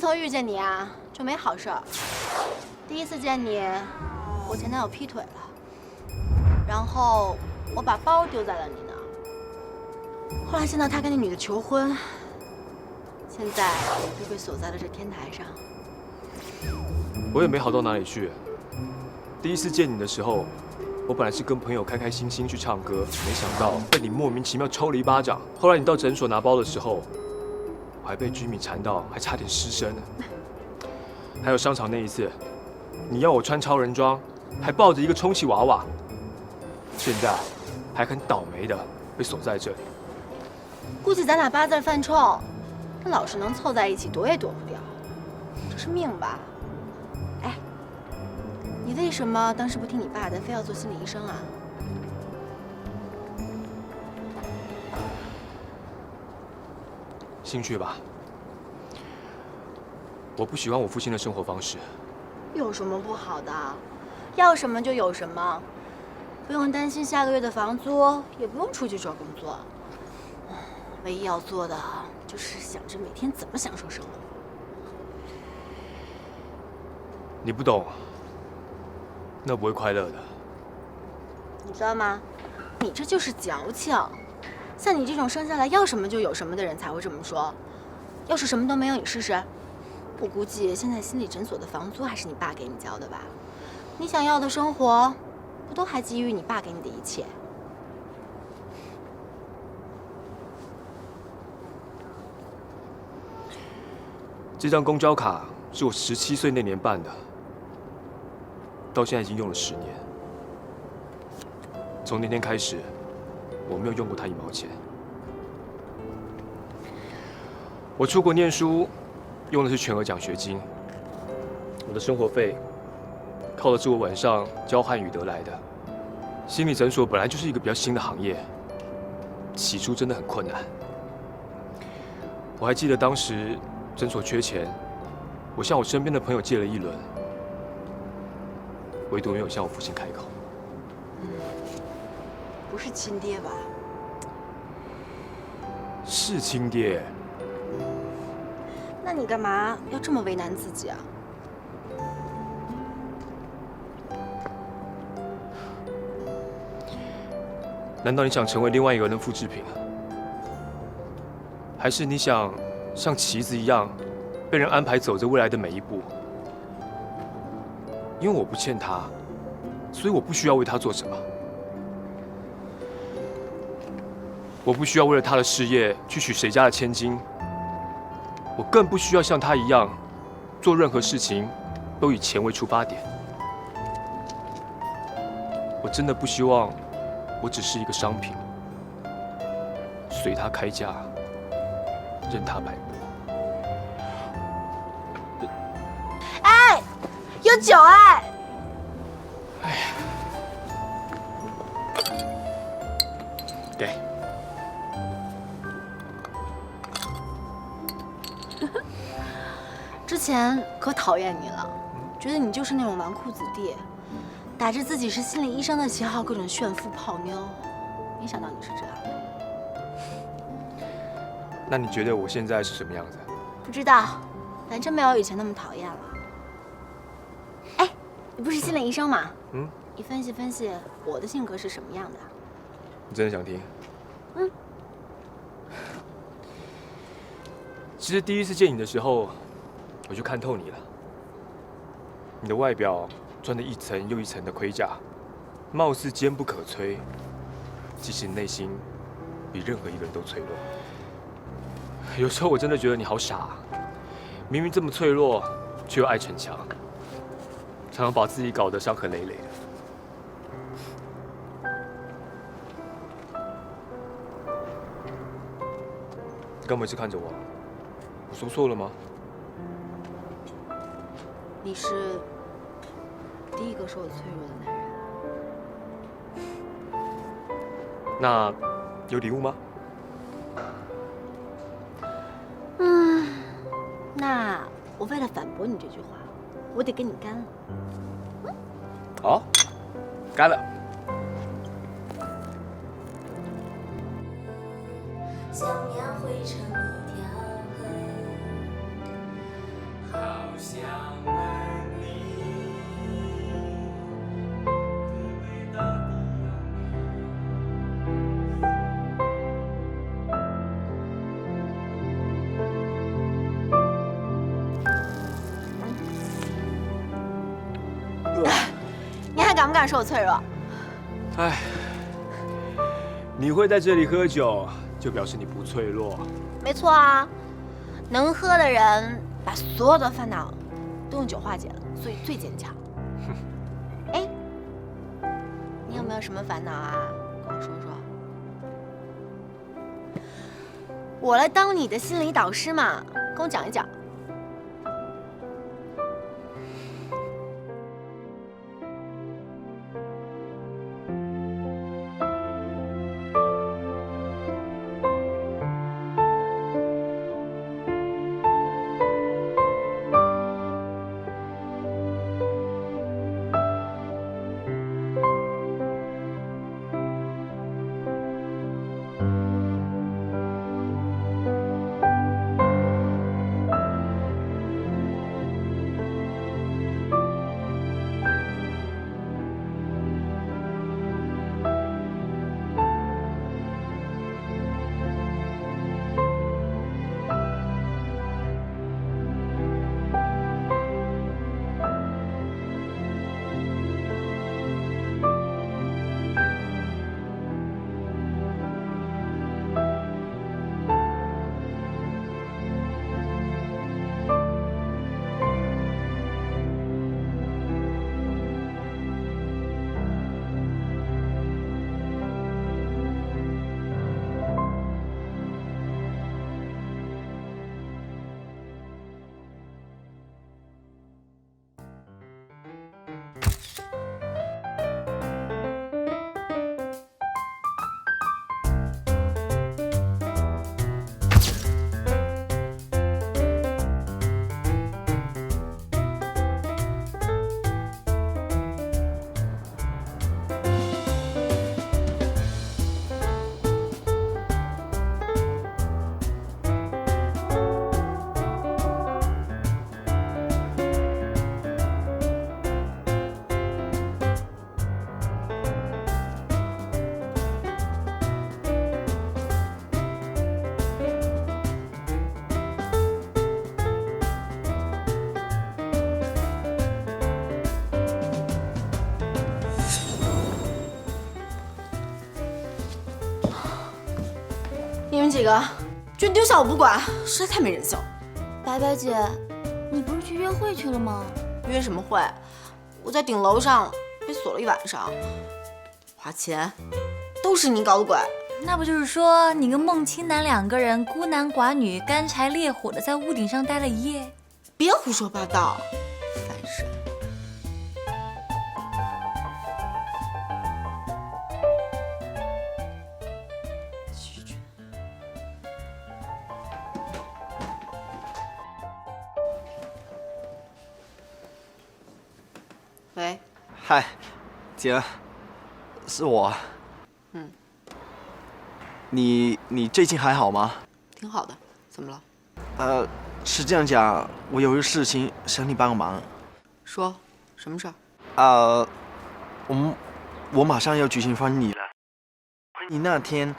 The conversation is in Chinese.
自从遇见你啊，就没好事儿。第一次见你，我前男友劈腿了，然后我把包丢在了你那儿。后来见到他跟那女的求婚，现在又被锁在了这天台上。我也没好到哪里去。第一次见你的时候，我本来是跟朋友开开心心去唱歌，没想到被你莫名其妙抽了一巴掌。后来你到诊所拿包的时候，我还被居民缠到，还差点失身呢。还有商场那一次，你要我穿超人装，还抱着一个充气娃娃，现在还很倒霉的被锁在这里。估计咱俩八字犯冲，这老是能凑在一起，躲也躲不掉。这是命吧？哎，你为什么当时不听你爸的，非要做心理医生啊？兴趣吧。我不喜欢我父亲的生活方式。有什么不好的？要什么就有什么，不用担心下个月的房租，也不用出去找工作。唯一要做的就是想着每天怎么享受生活。你不懂，那不会快乐的。你知道吗？你这就是矫情。像你这种生下来要什么就有什么的人才会这么说。要是什么都没有，你试试。我估计现在心理诊所的房租还是你爸给你交的吧？你想要的生活，不都还基于你爸给你的一切？这张公交卡是我17岁那年办的，到现在已经用了10年。从那天开始，我没有用过它1毛钱。我出国念书用的是全额奖学金，我的生活费靠的是我晚上教汉语得来的。心理诊所本来就是一个比较新的行业，起初真的很困难。我还记得当时诊所缺钱，我向我身边的朋友借了一轮，唯独没有向我父亲开口。不是亲爹吧？是亲爹。那你干嘛要这么为难自己啊？难道你想成为另外一个人的复制品？还是你想像棋子一样，被人安排走着未来的每一步？因为我不欠他，所以我不需要为他做什么。我不需要为了他的事业去娶谁家的千金，我更不需要像他一样，做任何事情都以钱为出发点。我真的不希望我只是一个商品，随他开价，任他摆布。哎，有酒哎！哎呀，给。之前可讨厌你了，觉得你就是那种纨绔子弟，打着自己是心理医生的旗号，各种炫富泡妞。没想到你是这样的。那你觉得我现在是什么样子？不知道，反正没有以前那么讨厌了。哎，你不是心理医生吗？你分析分析我的性格是什么样的？你真的想听？其实第一次见你的时候，我就看透你了。你的外表穿着一层又一层的盔甲，貌似坚不可摧，其实内心比任何一个人都脆弱。有时候我真的觉得你好傻，明明这么脆弱，却又爱逞强，常常把自己搞得伤痕累累的。你干嘛一直看着我？我说错了吗？你是第一个说我脆弱的男人。那有礼物吗？那我为了反驳你这句话，我得跟你干了。好，干了。想念汇成一条河，你还敢不敢说我脆弱？哎，你会在这里喝酒，就表示你不脆弱。没错啊，能喝的人把所有的烦恼都用酒化解了，所以最坚强。哎，你有没有什么烦恼啊？跟我说说。我来当你的心理导师嘛，跟我讲一讲。你们几个居然丢下我不管，实在太没人性了。白白姐，你不是去约会去了吗？约什么会？我在顶楼上被锁了一晚上，花钱都是你搞的鬼。那不就是说你跟孟青南两个人孤男寡女、干柴烈火的在屋顶上待了一夜？别胡说八道，烦人。拒绝。喂，嗨，姐，是我。你最近还好吗？挺好的，怎么了？是这样讲，我有一个事情想你帮个忙。说，什么事儿？我马上要举行婚礼了。婚礼那天，